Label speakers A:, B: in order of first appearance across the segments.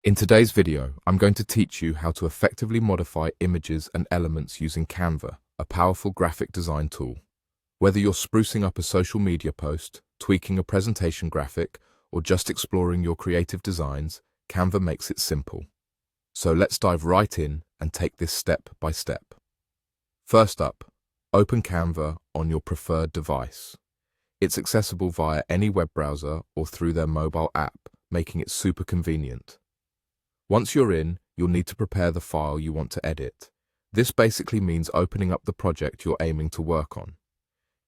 A: In today's video, I'm going to teach you how to effectively modify images and elements using Canva, a powerful graphic design tool. Whether you're sprucing up a social media post, tweaking a presentation graphic, or just exploring your creative designs, Canva makes it simple. So let's dive right in and take this step by step. First up, open Canva on your preferred device. It's accessible via any web browser or through their mobile app, making it super convenient. Once you're in, you'll need to prepare the file you want to edit. This basically means opening up the project you're aiming to work on.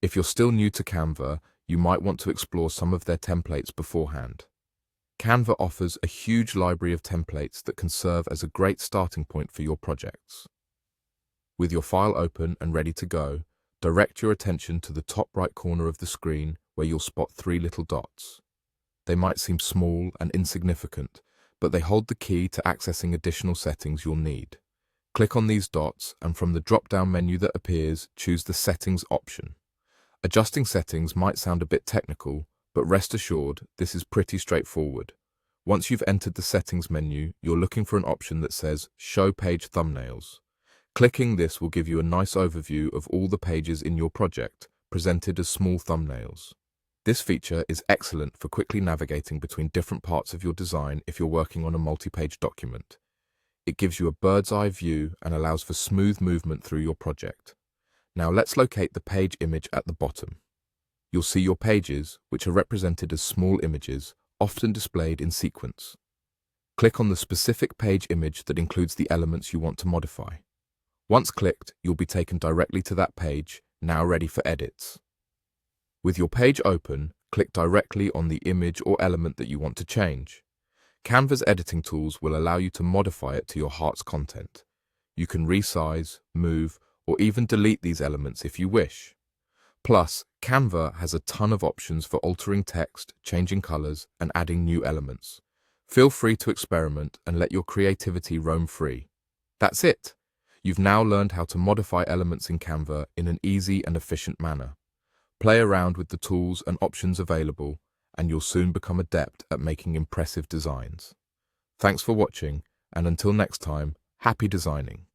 A: If you're still new to Canva, you might want to explore some of their templates beforehand. Canva offers a huge library of templates that can serve as a great starting point for your projects. With your file open and ready to go, direct your attention to the top right corner of the screen where you'll spot three little dots. They might seem small and insignificant, but they hold the key to accessing additional settings you'll need. Click on these dots and from the drop-down menu that appears, choose the Settings option. Adjusting settings might sound a bit technical, but rest assured, this is pretty straightforward. Once you've entered the Settings menu, you're looking for an option that says Show Page Thumbnails. Clicking this will give you a nice overview of all the pages in your project, presented as small thumbnails. This feature is excellent for quickly navigating between different parts of your design if you're working on a multi-page document. It gives you a bird's-eye view and allows for smooth movement through your project. Now let's locate the page image at the bottom. You'll see your pages, which are represented as small images, often displayed in sequence. Click on the specific page image that includes the elements you want to modify. Once clicked, you'll be taken directly to that page, now ready for edits. With your page open, click directly on the image or element that you want to change. Canva's editing tools will allow you to modify it to your heart's content. You can resize, move, or even delete these elements if you wish. Plus, Canva has a ton of options for altering text, changing colors, and adding new elements. Feel free to experiment and let your creativity roam free. That's it! You've now learned how to modify elements in Canva in an easy and efficient manner. Play around with the tools and options available, and you'll soon become adept at making impressive designs. Thanks for watching, and until next time, happy designing!